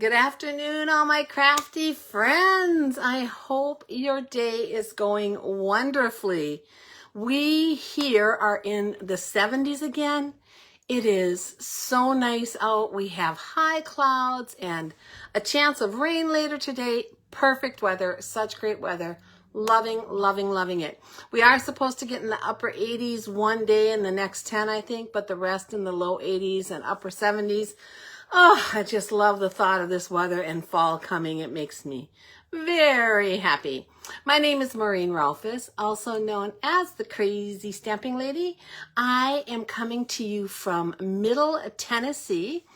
Good afternoon, all my crafty friends. I hope your day is going wonderfully. We here are in the 70s again. It is so nice out. We have high clouds and a chance of rain later today. Perfect weather, such great weather. Loving, loving, loving it. We are supposed to get in the upper 80s one day and the next 10, I think, but the rest in the low 80s and upper 70s. Oh, I just love the thought of this weather and fall coming. It makes me very happy. My name is Maureen Rolfes, also known as the Crazy Stamping Lady. I am coming to you from Middle Tennessee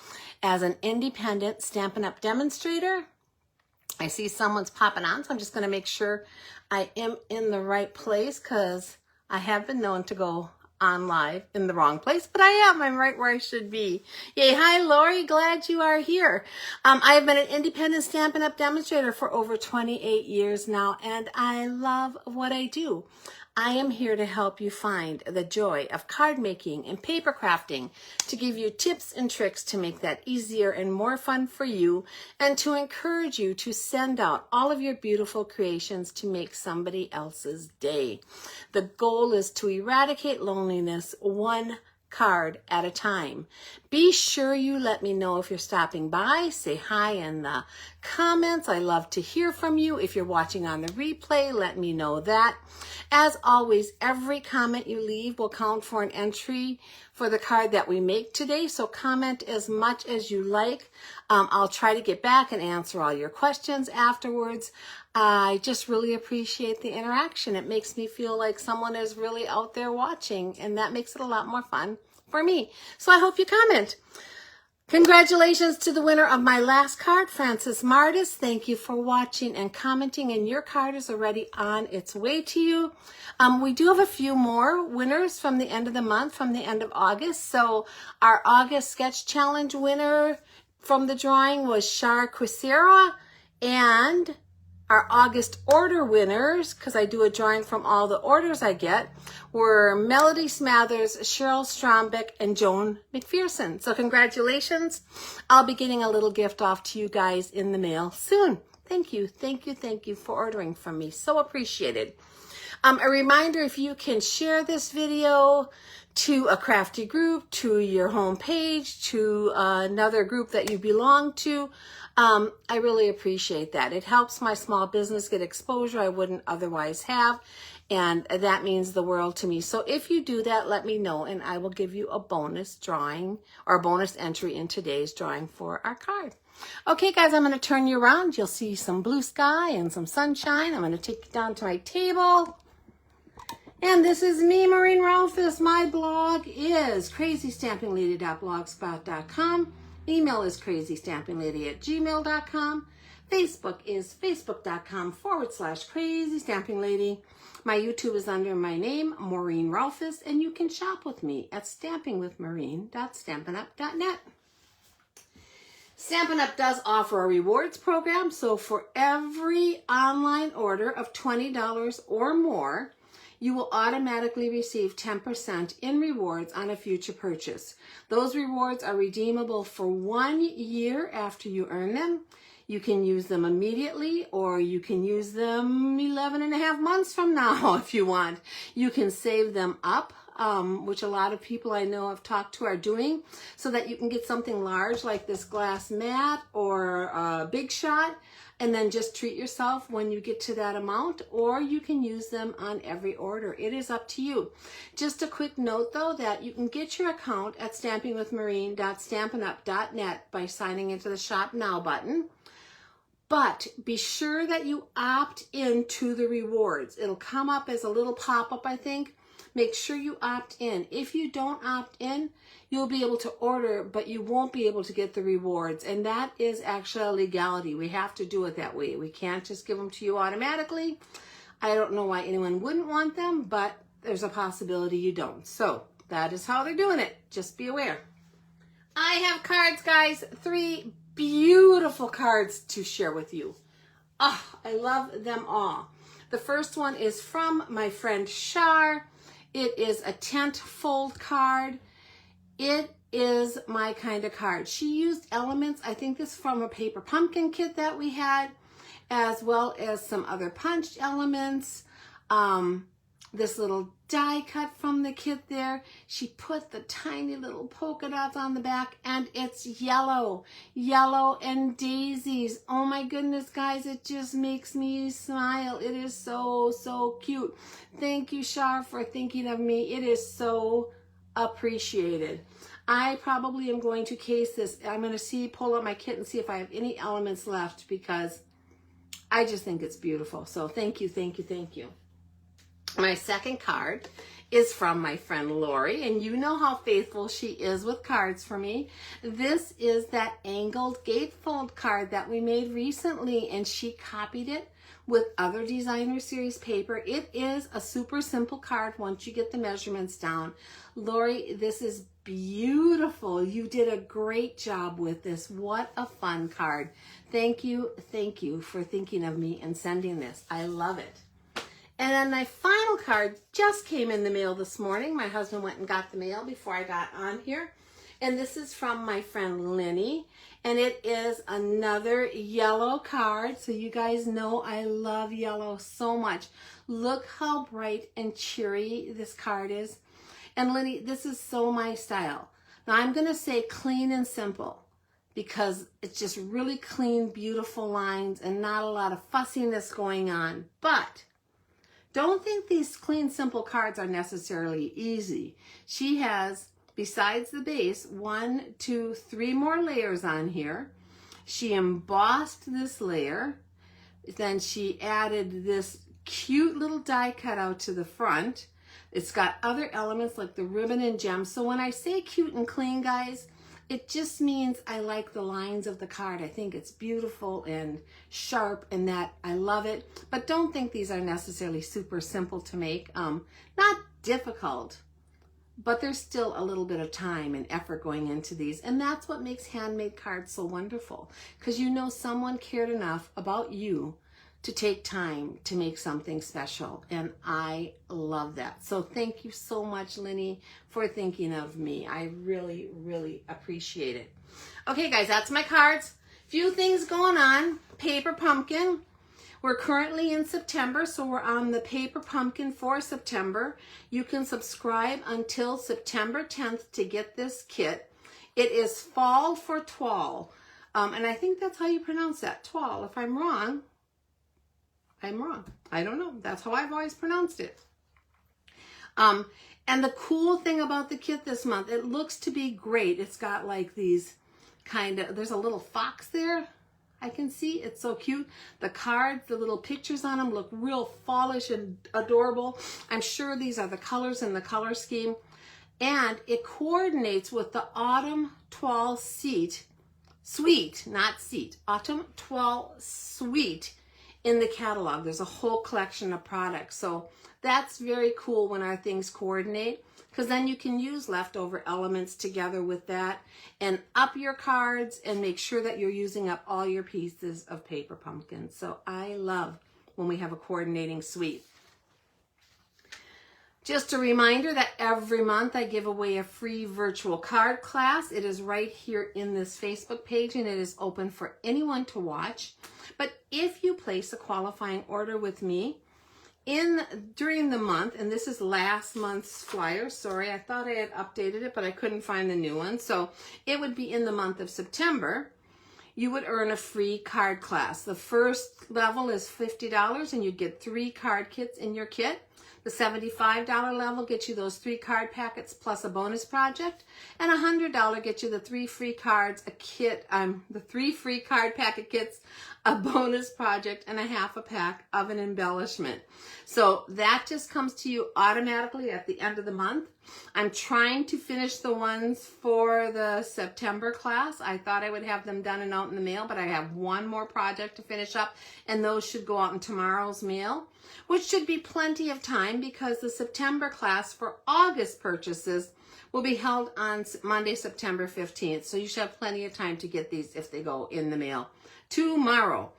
as an independent Stampin' Up! Demonstrator. I see someone's popping on, so I'm just going to make sure I am in the right place because I have been known to go on live in the wrong place, but I am. I'm right where I should be. Yay. Hi, Lori. Glad you are here. I have been an independent Stampin' Up! Demonstrator for over 28 years now, and I love what I do. I am here to help you find the joy of card making and paper crafting, to give you tips and tricks to make that easier and more fun for you, and to encourage you to send out all of your beautiful creations to make somebody else's day. The goal is to eradicate loneliness one card at a time. Be sure you let me know if you're stopping by. Say hi in the comments. I love to hear from you. If you're watching on the replay, let me know that. As always, every comment you leave will count for an entry for the card that we make today. So comment as much as you like. I'll try to get back and answer all your questions afterwards. I just really appreciate the interaction. It makes me feel like someone is really out there watching, and that makes it a lot more fun for me. So I hope you comment. Congratulations to the winner of my last card, Francis Martis. Thank you for watching and commenting, and your card is already on its way to you. We do have a few more winners from the end of the month, from the end of August. So our August Sketch Challenge winner from the drawing was Shar Quisera, and our August order winners, because I do a drawing from all the orders I get, were Melody Smathers, Cheryl Strombeck, and Joan McPherson. So congratulations. I'll be getting a little gift off to you guys in the mail soon. Thank you, thank you, thank you for ordering from me. So appreciated. A reminder, if you can share this video to a crafty group, to your home page, to another group that you belong to, I really appreciate that. It helps my small business get exposure I wouldn't otherwise have, and that means the world to me. So if you do that, let me know, and I will give you a bonus drawing or a bonus entry in today's drawing for our card. Okay, guys, I'm going to turn you around. You'll see some blue sky and some sunshine. I'm going to take you down to my table. And this is me, Maureen Rolfes. My blog is crazystampinglady.blogspot.com. Email is crazystampinglady@gmail.com. Facebook is facebook.com/crazystampinglady. My YouTube is under my name, Maureen Rolfes, and you can shop with me at stampingwithmaureen.stampinup.net. Stampin' Up! Does offer a rewards program, so for every online order of $20 or more, you will automatically receive 10% in rewards on a future purchase. Those rewards are redeemable for 1 year after you earn them. You can use them immediately, or you can use them 11 and a half months from now if you want. You can save them up, which a lot of people I know I've talked to are doing, so that you can get something large like this glass mat or a Big Shot, and then just treat yourself when you get to that amount, or you can use them on every order. It is up to you. Just a quick note, though, that you can get your account at stampingwithmaureen.stampinup.net by signing into the Shop Now button. But be sure that you opt into the rewards. It'll come up as a little pop-up, I think. Make sure you opt in. If you don't opt in, you'll be able to order, but you won't be able to get the rewards. And that is actually a legality. We have to do it that way. We can't just give them to you automatically. I don't know why anyone wouldn't want them, but there's a possibility you don't. So that is how they're doing it. Just be aware. I have cards, guys. 3 beautiful cards to share with you. Oh, I love them all. The first one is from my friend Shar. It is a tent fold card. It is my kind of card. She used elements, I think this is from a paper pumpkin kit that we had, as well as some other punched elements. This little die cut from the kit there. She put the tiny little polka dots on the back, and it's yellow and daisies. Oh my goodness, guys, it just makes me smile. It is so cute. Thank you, Shar, for thinking of me. It is so appreciated. I probably am going to case this. I'm going to pull out my kit and see if I have any elements left, because I just think it's beautiful. So thank you. My second card is from my friend Lori, and you know how faithful she is with cards for me. This is that angled gatefold card that we made recently, and she copied it with other designer series paper. It is a super simple card once you get the measurements down. Lori, this is beautiful. You did a great job with this. What a fun card. Thank you for thinking of me and sending this. I love it. And then my final card just came in the mail this morning. My husband went and got the mail before I got on here. And this is from my friend Lenny. And it is another yellow card. So you guys know I love yellow so much. Look how bright and cheery this card is. And Lenny, this is so my style. Now I'm going to say clean and simple, because it's just really clean, beautiful lines and not a lot of fussiness going on. But don't think these clean, simple cards are necessarily easy. She has, besides the base, 1, 2, 3 more layers on here. She embossed this layer. Then she added this cute little die cutout to the front. It's got other elements like the ribbon and gems. So when I say cute and clean, guys, it just means I like the lines of the card. I think it's beautiful and sharp, and that I love it. But don't think these are necessarily super simple to make. Not difficult, but there's still a little bit of time and effort going into these. And that's what makes handmade cards so wonderful, because you know someone cared enough about you to take time to make something special, and I love that. So thank you so much, Lenny, for thinking of me. I really appreciate it. Okay, guys, that's my cards. Few things going on. Paper pumpkin. We're currently in September, so we're on the paper pumpkin for September. You can subscribe until September 10th to get this kit. It is fall for twall, and I think that's how you pronounce that, twall. If I'm wrong, I'm wrong. I don't know. That's how I've always pronounced it. And the cool thing about the kit this month, it looks to be great. It's got like these there's a little fox there. I can see. It's so cute. The cards, the little pictures on them look real fallish and adorable. I'm sure these are the colors in the color scheme. And it coordinates with the Autumn Twall Suite, not seat. Autumn Twall Suite in the catalog. There's a whole collection of products. So that's very cool when our things coordinate, because then you can use leftover elements together with that and up your cards and make sure that you're using up all your pieces of paper pumpkin. So I love when we have a coordinating suite. Just a reminder that every month I give away a free virtual card class. It is right here in this Facebook page, and it is open for anyone to watch. But if you place a qualifying order with me during the month, and this is last month's flyer, sorry, I thought I had updated it, but I couldn't find the new one. So it would be in the month of September. You would earn a free card class. The first level is $50, and you get 3 card kits in your kit. The $75 level gets you those 3 card packets plus a bonus project, and $100 gets you the 3 free cards, the 3 free card packet kits, a bonus project, and a half a pack of an embellishment. So that just comes to you automatically at the end of the month. I'm trying to finish the ones for the September class. I thought I would have them done and out in the mail, but I have one more project to finish up, and those should go out in tomorrow's mail, which should be plenty of time, because the September class for August purchases will be held on Monday, September 15th. So you should have plenty of time to get these if they go in the mail tomorrow.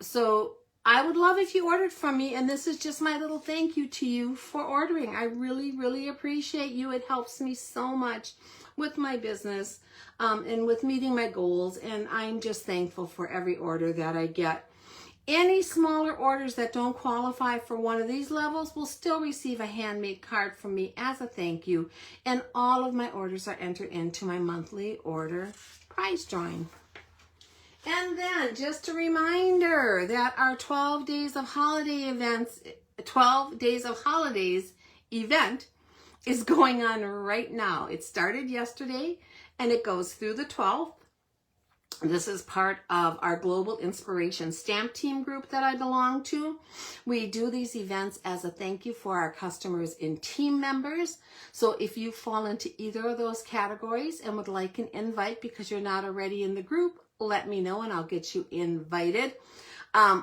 So I would love if you ordered from me, and this is just my little thank you to you for ordering. I really appreciate you. It helps me so much with my business and with meeting my goals. And I'm just thankful for every order that I get. Any smaller orders that don't qualify for one of these levels will still receive a handmade card from me as a thank you. And all of my orders are entered into my monthly order prize drawing. And then just a reminder that our 12 Days of Holiday events, 12 Days of Holidays event is going on right now. It started yesterday and it goes through the 12th. This is part of our Global Inspiration Stamp Team group that I belong to. We do these events as a thank you for our customers and team members. So if you fall into either of those categories and would like an invite because you're not already in the group, let me know and I'll get you invited.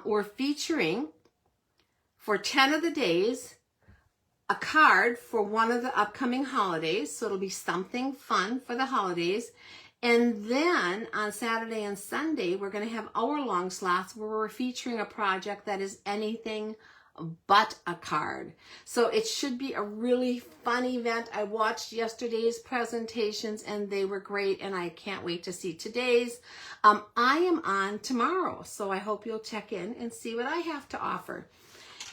We're featuring for 10 of the days a card for one of the upcoming holidays. So it'll be something fun for the holidays. And then on Saturday and Sunday, we're going to have hour-long slots where we're featuring a project that is anything but a card. So it should be a really fun event. I watched yesterday's presentations and they were great, and I can't wait to see today's. I am on tomorrow, so I hope you'll check in and see what I have to offer.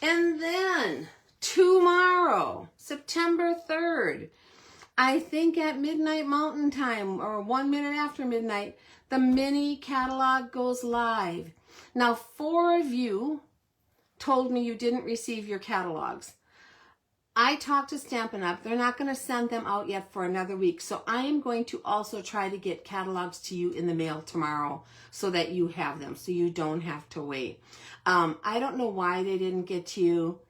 And then tomorrow, September 3rd, I think at midnight Mountain Time or 1 minute after midnight, the mini catalog goes live. Now, 4 of you told me you didn't receive your catalogs. I talked to Stampin' Up. They're not going to send them out yet for another week. So I am going to also try to get catalogs to you in the mail tomorrow so that you have them, so you don't have to wait. I don't know why they didn't get to you.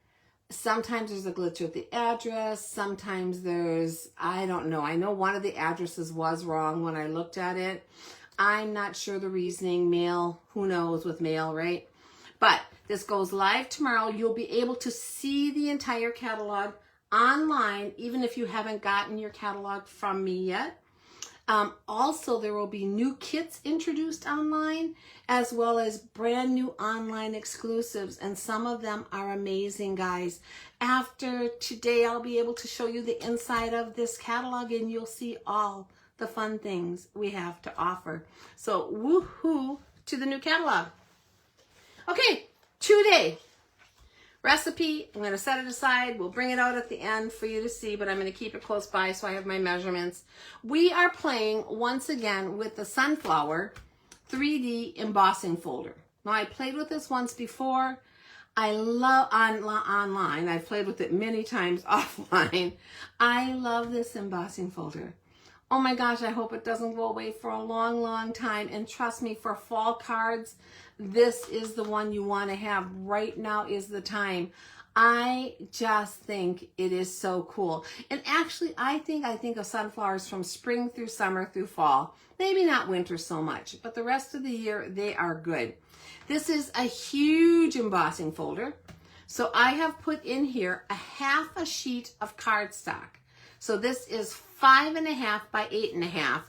Sometimes there's a glitch with the address. Sometimes there's, I don't know. I know one of the addresses was wrong when I looked at it. I'm not sure the reasoning. Mail, who knows with mail, right? But this goes live tomorrow. You'll be able to see the entire catalog online, even if you haven't gotten your catalog from me yet. Also, there will be new kits introduced online, as well as brand new online exclusives, and some of them are amazing, guys. After today, I'll be able to show you the inside of this catalog, and you'll see all the fun things we have to offer. So, woohoo to the new catalog. Okay, today. Recipe, I'm going to set it aside. We'll bring it out at the end for you to see, but I'm going to keep it close by so I have my measurements. We are playing once again with the Sunflower 3D Embossing Folder. Now, I played with this once before. I love online. I've played with it many times offline. I love this embossing folder. Oh my gosh, I hope it doesn't go away for a long, long time. And trust me, for fall cards, this is the one you want to have. Right now is the time. I just think it is so cool. And actually, I think of sunflowers from spring through summer through fall. Maybe not winter so much, but the rest of the year, they are good. This is a huge embossing folder. So I have put in here a half a sheet of cardstock. So this is 5.5 by 8.5.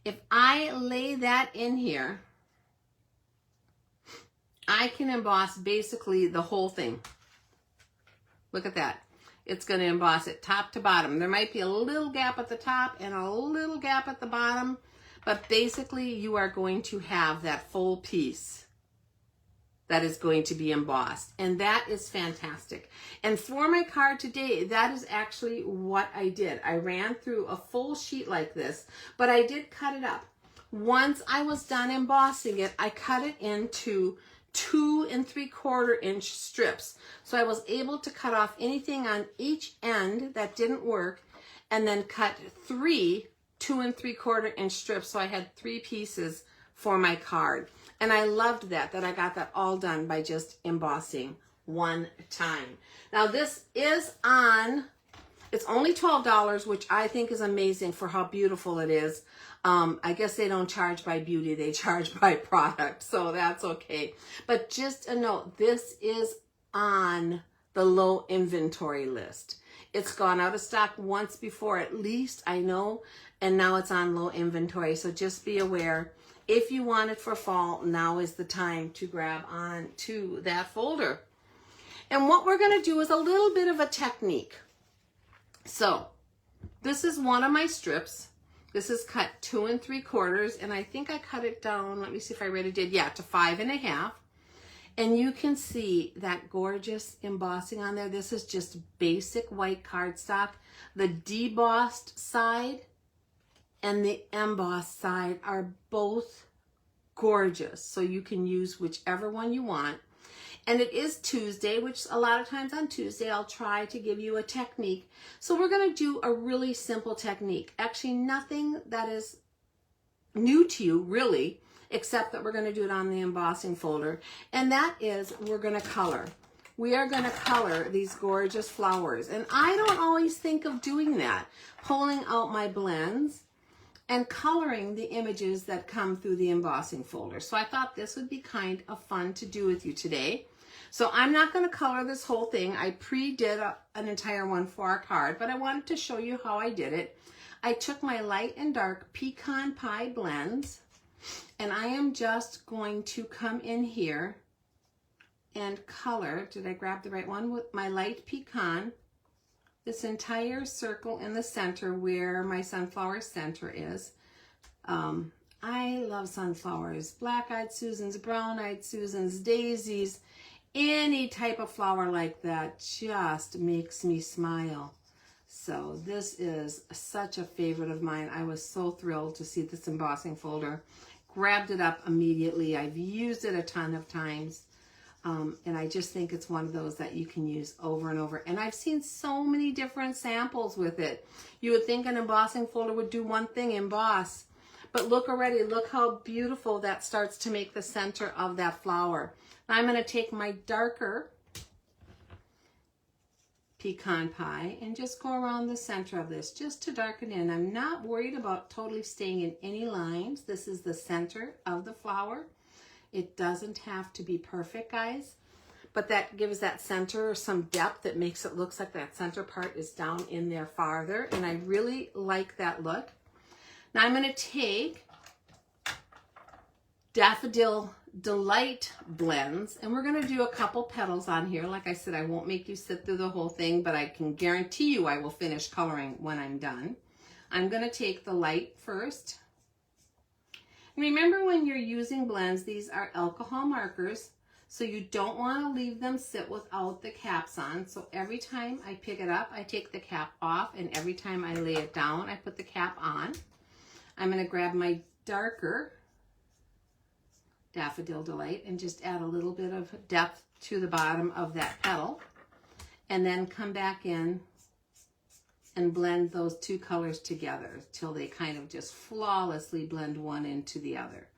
If I lay that in here, I can emboss basically the whole thing. Look at that. It's going to emboss it top to bottom. There might be a little gap at the top and a little gap at the bottom, but basically you are going to have that full piece that is going to be embossed. And that is fantastic. And for my card today, that is actually what I did. I ran through a full sheet like this, but I did cut it up. Once I was done embossing it, I cut it into 2 3/4 inch strips. So I was able to cut off anything on each end that didn't work and then cut 3 2 3/4 inch strips. So I had 3 pieces for my card. And I loved that I got that all done by just embossing one time. Now this is on, it's only $12, which I think is amazing for how beautiful it is. I guess they don't charge by beauty, they charge by product, so that's okay. But just a note, this is on the low inventory list. It's gone out of stock once before, at least I know, and now it's on low inventory, so just be aware. If you want it for fall, now is the time to grab on to that folder. And what we're going to do is a little bit of a technique. So, this is one of my strips. This is cut 2 3/4, and I think I cut it down, let me see if I really did, yeah, to 5 1/2. And you can see that gorgeous embossing on there. This is just basic white cardstock. The debossed side and the embossed side are both gorgeous. So you can use whichever one you want. And it is Tuesday, which a lot of times on Tuesday, I'll try to give you a technique. So we're going to do a really simple technique. Actually, nothing that is new to you, really, except that we're going to do it on the embossing folder. And that is, we're going to color. We are going to color these gorgeous flowers. And I don't always think of doing that, pulling out my blends and coloring the images that come through the embossing folder. So I thought this would be kind of fun to do with you today. So I'm not going to color this whole thing. I pre-did an entire one for our card, but I wanted to show you how I did it. I took my light and dark pecan pie blends, and I am just going to come in here and color, did I grab the right one, with my light pecan, this entire circle in the center where my sunflower center is. I love sunflowers, black-eyed Susans, brown-eyed Susans, daisies, any type of flower like that just makes me smile. So this is such a favorite of mine. I was so thrilled to see this embossing folder. Grabbed it up immediately. I've used it a ton of times. And I just think it's one of those that you can use over and over. And I've seen so many different samples with it. You would think an embossing folder would do one thing, emboss. But look already, look how beautiful that starts to make the center of that flower. Now I'm going to take my darker pecan pie and just go around the center of this just to darken in. I'm not worried about totally staying in any lines. This is the center of the flower. It doesn't have to be perfect, guys, but that gives that center some depth. It makes it look like that center part is down in there farther, and I really like that look. Now I'm going to take Daffodil Delight blends, and we're going to do a couple petals on here. Like I said, I won't make you sit through the whole thing, but I can guarantee you I will finish coloring when I'm done. I'm going to take the light first. Remember, when you're using blends, these are alcohol markers, so you don't want to leave them sit without the caps on. So every time I pick it up, I take the cap off, and every time I lay it down, I put the cap on. I'm going to grab my darker Daffodil Delight and just add a little bit of depth to the bottom of that petal, and then come back in and blend those two colors together till they kind of just flawlessly blend one into the other,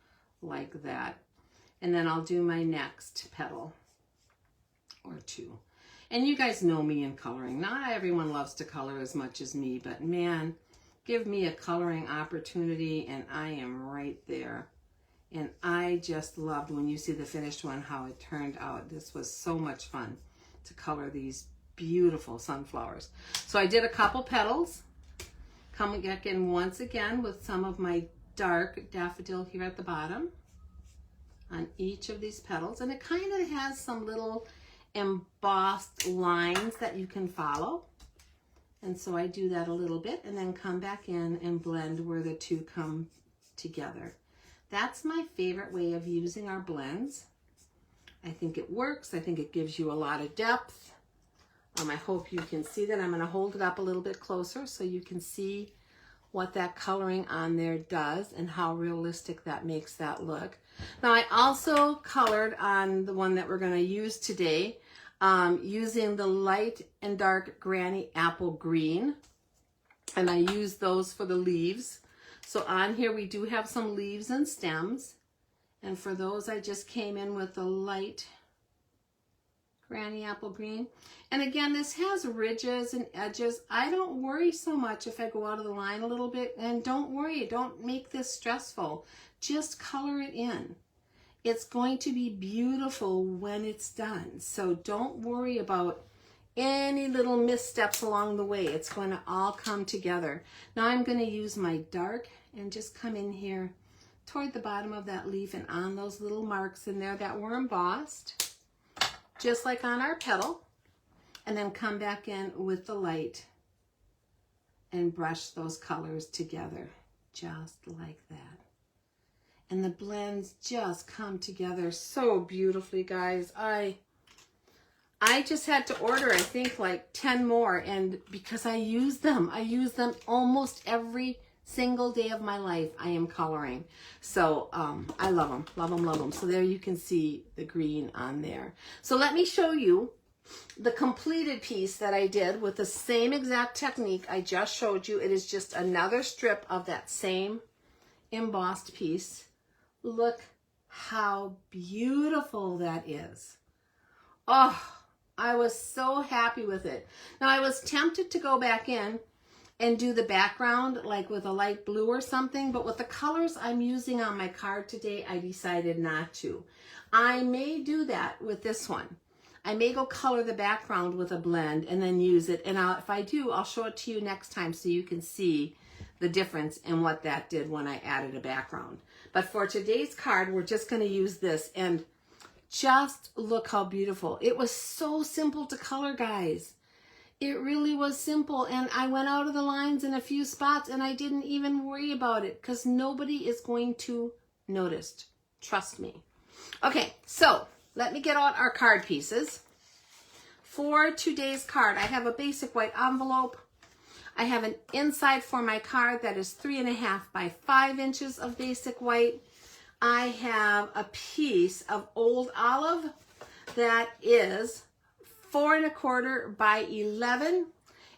like that. And then I'll do my next petal or two. And you guys know me in coloring. Not everyone loves to color as much as me, but man, give me a coloring opportunity and I am right there. And I just loved, when you see the finished one, how it turned out. This was so much fun to color these beautiful sunflowers. So I did a couple petals. Come back in once again with some of my dark daffodil here at the bottom on each of these petals. And it kind of has some little embossed lines that you can follow. And so I do that a little bit and then come back in and blend where the two come together. That's my favorite way of using our blends. I think it works. I think it gives you a lot of depth. I hope you can see that. I'm going to hold it up a little bit closer so you can see what that coloring on there does and how realistic that makes that look. Now I also colored on the one that we're going to use today using the light and dark Granny Apple Green, and I use those for the leaves. So on here we do have some leaves and stems, and for those I just came in with the light Granny Apple Green. And again, this has ridges and edges. I don't worry so much if I go out of the line a little bit, and don't worry, don't make this stressful. Just color it in. It's going to be beautiful when it's done. So don't worry about any little missteps along the way. It's going to all come together. Now I'm going to use my dark and just come in here toward the bottom of that leaf and on those little marks in there that were embossed, just like on our petal, and then come back in with the light and brush those colors together. just like that. And the blends just come together so beautifully, guys. I just had to order, I think, like 10 more, and because I use them almost every single day of my life. I am coloring. So I love them, love them, love them. So there you can see the green on there. So let me show you the completed piece that I did with the same exact technique I just showed you. It is just another strip of that same embossed piece. Look how beautiful that is. Oh, I was so happy with it. Now I was tempted to go back in and do the background like with a light blue or something, but with the colors I'm using on my card today, I decided not to. I may do that with this one. I may go color the background with a blend and then use it, and if I do, I'll show it to you next time so you can see the difference in what that did when I added a background. But for today's card, we're just going to use this, and just look how beautiful. It was so simple to color, guys. It really was simple, and I went out of the lines in a few spots, and I didn't even worry about it because nobody is going to notice. Trust me. Okay, so let me get out our card pieces. For today's card, I have a basic white envelope. I have an inside for my card that is 3.5 by 5 inches of basic white. I have a piece of old olive that is 4.25 by 11,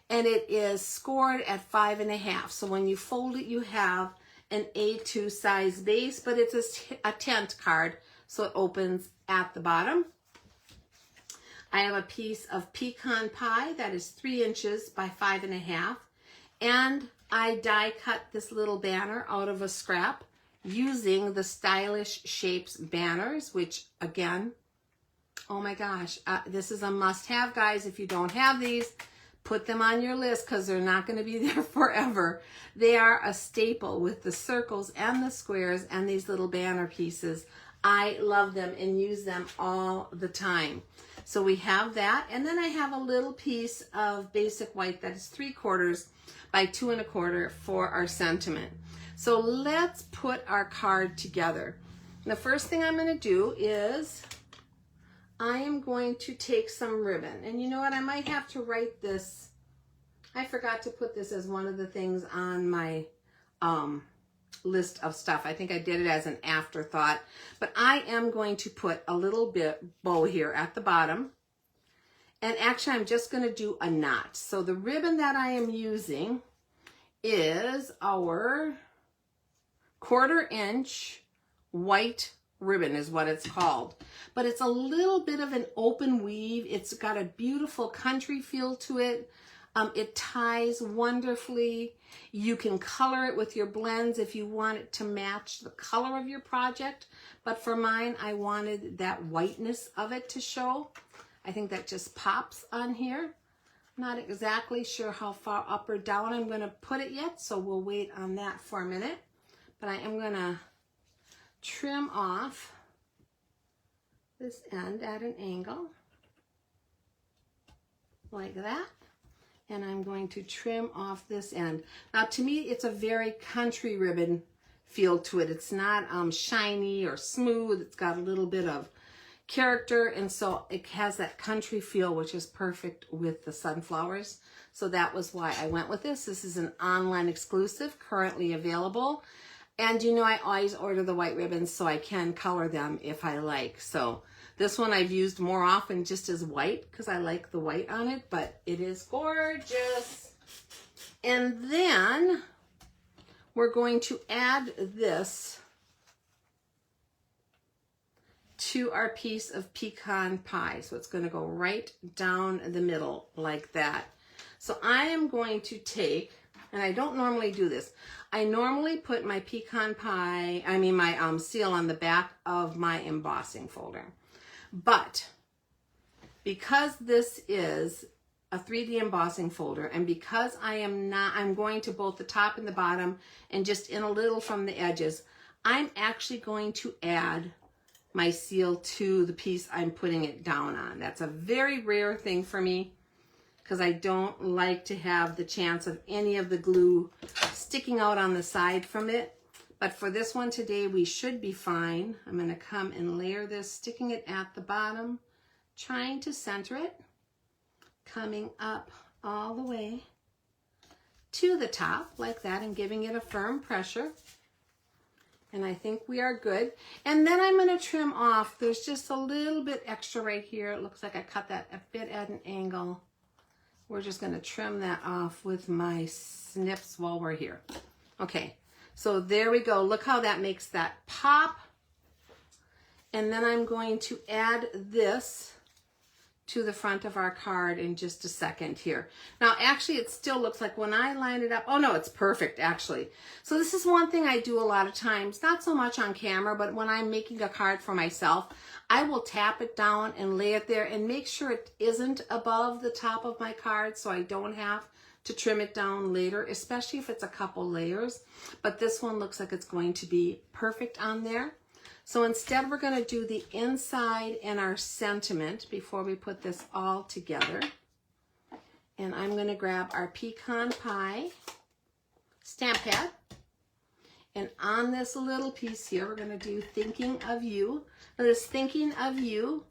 and it is scored at 5.5. So when you fold it, you have an A2 size base, but it's a tent card, so it opens at the bottom. I have a piece of pecan pie that is 3 inches by 5.5, and I die cut this little banner out of a scrap using the Stylish Shapes banners, which again, oh my gosh, this is a must-have, guys. If you don't have these, put them on your list because they're not going to be there forever. They are a staple with the circles and the squares and these little banner pieces. I love them and use them all the time. So we have that, and then I have a little piece of basic white that is 3/4 by 2.25 for our sentiment. So let's put our card together. The first thing I'm going to do is I am going to take some ribbon, and you know what, I might have to write this. I forgot to put this as one of the things on my list of stuff. I think I did it as an afterthought, but I am going to put a little bit bow here at the bottom, and actually I'm just going to do a knot. So the ribbon that I am using is our 1/4 inch white ribbon is what it's called, but it's a little bit of an open weave. It's got a beautiful country feel to it. It ties wonderfully. You can color it with your blends if you want it to match the color of your project, but for mine, I wanted that whiteness of it to show. I think that just pops on here. Not exactly sure how far up or down I'm going to put it yet, so we'll wait on that for a minute. But I am going to trim off this end at an angle like that. And I'm going to trim off this end. Now to me, it's a very country ribbon feel to it. It's not shiny or smooth. It's got a little bit of character, and so it has that country feel, which is perfect with the sunflowers. So that was why I went with this. This is an online exclusive, currently available. And you know, I always order the white ribbons so I can color them if I like. So this one I've used more often just as white because I like the white on it, but it is gorgeous. And then we're going to add this to our piece of pecan pie. So it's going to go right down the middle like that. So I am going to take, and I don't normally do this, I normally put my pecan pie, my seal on the back of my embossing folder. But because this is a 3D embossing folder, and because I'm going to both the top and the bottom and just in a little from the edges, I'm actually going to add my seal to the piece I'm putting it down on. That's a very rare thing for me. because I don't like to have the chance of any of the glue sticking out on the side from it. But for this one today, we should be fine. I'm going to come and layer this, sticking it at the bottom, trying to center it, coming up all the way to the top like that and giving it a firm pressure. And I think we are good. And then I'm going to trim off. There's just a little bit extra right here. It looks like I cut that a bit at an angle. We're just going to trim that off with my snips while we're here. Okay, so there we go. Look how that makes that pop. And then I'm going to add this to the front of our card in just a second here. Now, actually, it still looks like when I line it up, oh no, it's perfect actually. So this is one thing I do a lot of times, not so much on camera, but when I'm making a card for myself, I will tap it down and lay it there and make sure it isn't above the top of my card so I don't have to trim it down later, especially if it's a couple layers. But this one looks like it's going to be perfect on there. So instead, we're going to do the inside and our sentiment before we put this all together. And I'm going to grab our pecan pie stamp pad. And on this little piece here, we're going to do thinking of you. Now, this thinking of you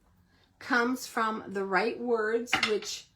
comes from the right words, which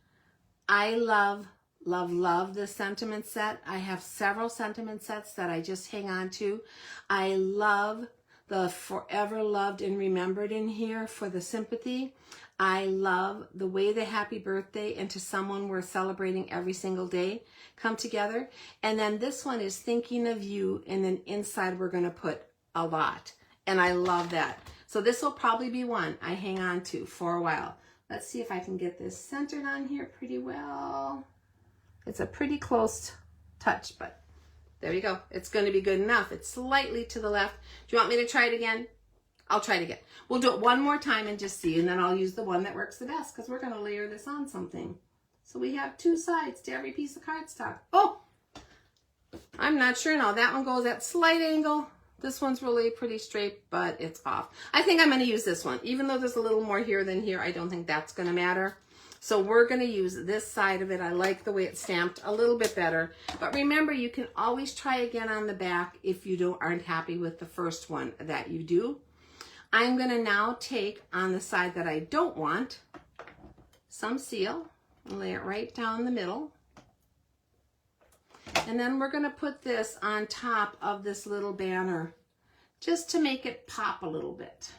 I love, love, love this sentiment set. I have several sentiment sets that I just hang on to. I love the forever loved and remembered in here for the sympathy. I love the way the happy birthday and to someone we're celebrating every single day come together. And then this one is thinking of you, and then inside we're going to put a lot. And I love that. So this will probably be one I hang on to for a while. Let's see if I can get this centered on here pretty well. It's a pretty close touch, but there you go. It's going to be good enough. It's slightly to the left. Do you want me to try it again? I'll try it again. We'll do it one more time and just see, and then I'll use the one that works the best because we're going to layer this on something. So we have two sides to every piece of cardstock. Oh, I'm not sure now. That one goes at slight angle. This one's really pretty straight, but it's off. I think I'm going to use this one. Even though there's a little more here than here, I don't think that's going to matter. So we're going to use this side of it. I like the way it's stamped a little bit better. But remember, you can always try again on the back if you aren't happy with the first one that you do. I'm going to now take on the side that I don't want some seal and lay it right down the middle. And then we're going to put this on top of this little banner just to make it pop a little bit.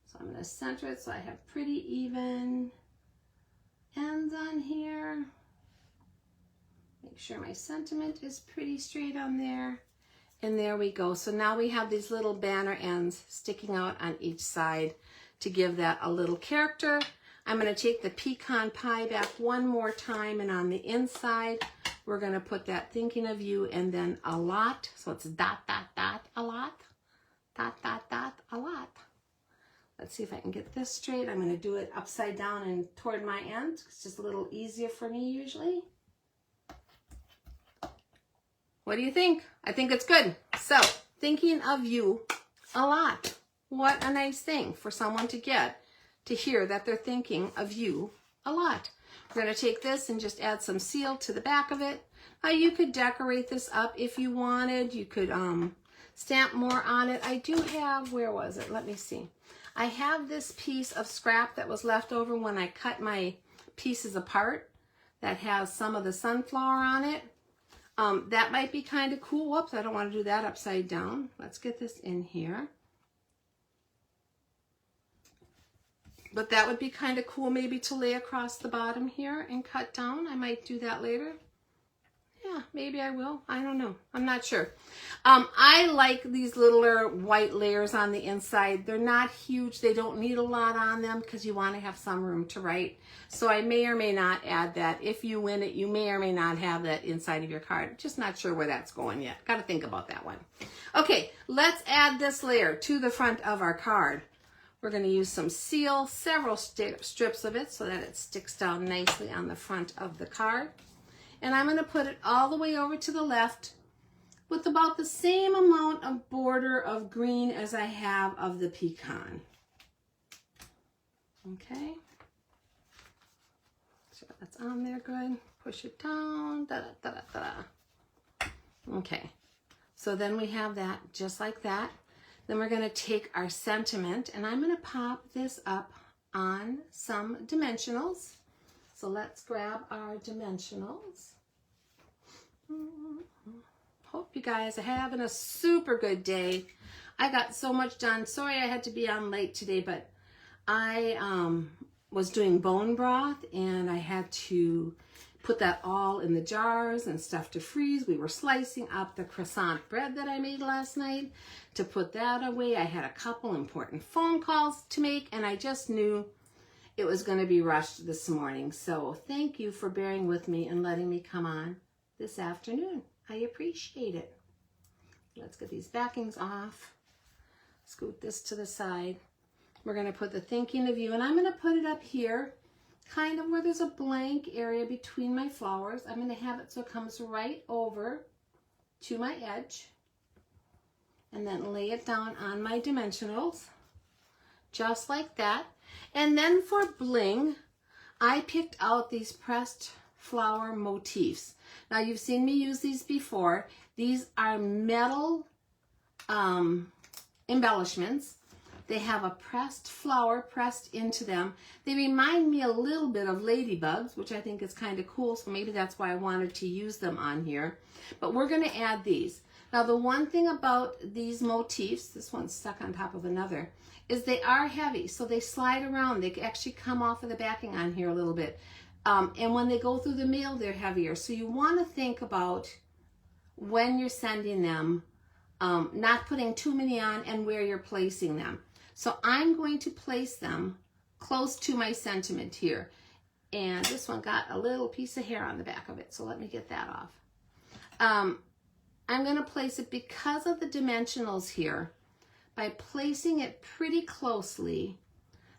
So I'm going to center it so I have pretty even ends on here. Make sure my sentiment is pretty straight on there. And there we go. So now we have these little banner ends sticking out on each side to give that a little character. I'm going to take the pecan pie back one more time, and on the inside, we're going to put that thinking of you and then a lot. So it's dot, dot, dot, a lot. Dot, dot, dot, a lot. Let's see if I can get this straight. I'm going to do it upside down and toward my end. It's just a little easier for me usually. What do you think? I think it's good. So, thinking of you a lot. What a nice thing for someone to get, to hear that they're thinking of you a lot. We're going to take this and just add some seal to the back of it. You could decorate this up if you wanted. You could stamp more on it. I do have, where was it? Let me see. I have this piece of scrap that was left over when I cut my pieces apart that has some of the sunflower on it. That might be kind of cool. Whoops, I don't want to do that upside down. Let's get this in here. But that would be kind of cool maybe to lay across the bottom here and cut down. I might do that later. Yeah, maybe I will. I don't know. I'm not sure. I like these littler white layers on the inside. They're not huge. They don't need a lot on them because you want to have some room to write. So I may or may not add that. If you win it, you may or may not have that inside of your card. Just not sure where that's going yet. Got to think about that one. Okay, let's add this layer to the front of our card. We're going to use some seal, several strips of it so that it sticks down nicely on the front of the card. And I'm going to put it all the way over to the left with about the same amount of border of green as I have of the pecan. Okay. So That's on there good. Push it down. Da, da, da, da, da. Okay. So then we have that just like that. Then we're going to take our sentiment and I'm going to pop this up on some dimensionals. So let's grab our dimensionals. Hope you guys are having a super good day. I got so much done. Sorry I had to be on late today, but I was doing bone broth and I had to put that all in the jars and stuff to freeze. We were slicing up the croissant bread that I made last night to put that away. I had a couple important phone calls to make and I just knew it was going to be rushed this morning. So thank you for bearing with me and letting me come on this afternoon. I appreciate it. Let's get these backings off. Scoot this to the side. We're going to put the thinking of you and I'm going to put it up here, kind of where there's a blank area between my flowers. I'm going to have it so it comes right over to my edge and then lay it down on my dimensionals just like that. And then for bling, I picked out these pressed flower motifs. Now you've seen me use these before. These are metal embellishments. They have a pressed flower pressed into them. They remind me a little bit of ladybugs, which I think is kind of cool, so maybe that's why I wanted to use them on here. But we're going to add these. Now the one thing about these motifs, this one's stuck on top of another, is they are heavy, so they slide around. They actually come off of the backing on here a little bit. And when they go through the mail, they're heavier. So you want to think about when you're sending them, not putting too many on and where you're placing them. So I'm going to place them close to my sentiment here. And this one got a little piece of hair on the back of it, so let me get that off. I'm going to place it because of the dimensionals here. By placing it pretty closely,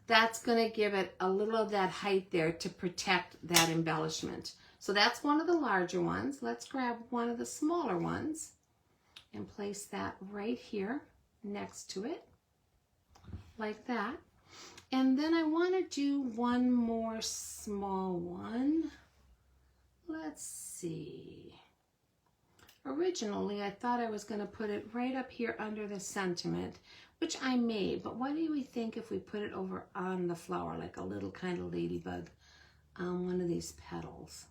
that's going to give it a little of that height there to protect that embellishment. So that's one of the larger ones. Let's grab one of the smaller ones and place that right here next to it, like that. And then I want to do one more small one. Let's see. Originally, I thought I was going to put it right up here under the sentiment, which I may, but what do we think if we put it over on the flower, like a little kind of ladybug on one of these petals?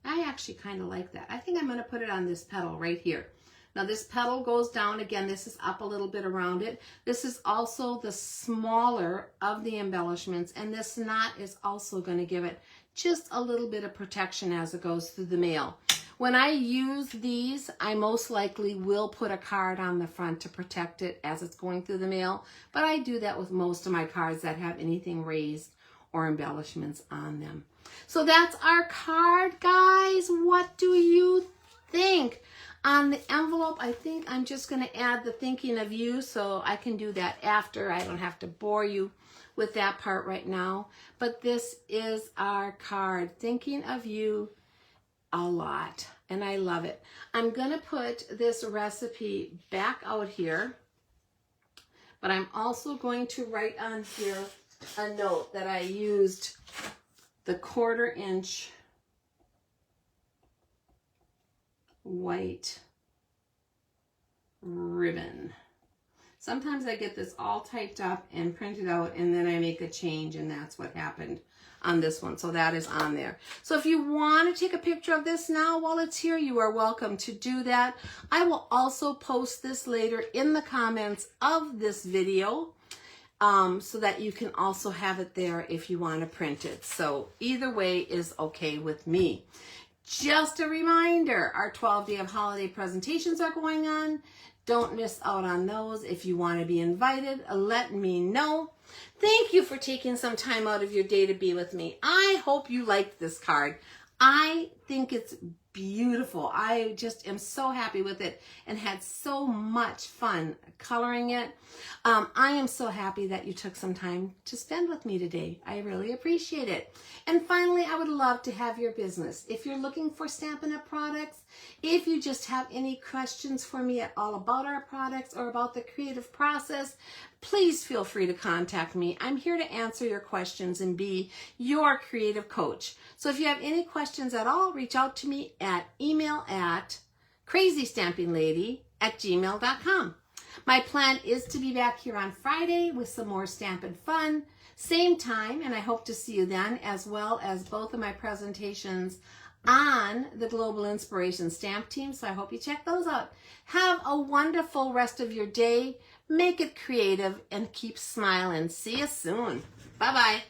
I actually kind of like that. I think I'm going to put it on this petal right here. Now this petal goes down again. This is up a little bit around it. This is also the smaller of the embellishments, and this knot is also going to give it just a little bit of protection as it goes through the mail. When I use these, I most likely will put a card on the front to protect it as it's going through the mail, but I do that with most of my cards that have anything raised or embellishments on them. So that's our card, guys. What do you think? On the envelope, I think I'm just going to add the thinking of you, so I can do that after. I don't have to bore you with that part right now. But this is our card, thinking of you a lot, and I love it. I'm going to put this recipe back out here, but I'm also going to write on here a note that I used the 1/4 inch white ribbon. Sometimes I get this all typed up and printed out and then I make a change, and that's what happened on this one. So that is on there. So if you want to take a picture of this now while it's here, you are welcome to do that. I will also post this later in the comments of this video, so that you can also have it there if you want to print it. So either way is okay with me. Just a reminder, our 12-day of holiday presentations are going on. Don't miss out on those. If you want to be invited, let me know. Thank you for taking some time out of your day to be with me. I hope you liked this card. I think it's beautiful. I just am so happy with it and had so much fun coloring it. I am so happy that you took some time to spend with me today. I really appreciate it. And finally, I would love to have your business. If you're looking for Stampin' Up! Products, if you just have any questions for me at all about our products or about the creative process, please feel free to contact me. I'm here to answer your questions and be your creative coach. So if you have any questions at all, reach out to me at email at crazystampinglady@gmail.com. My plan is to be back here on Friday with some more Stampin' Fun, same time, and I hope to see you then, as well as both of my presentations on the Global Inspiration Stamp Team, so I hope you check those out. Have a wonderful rest of your day. Make it creative and keep smiling. See you soon. Bye-bye.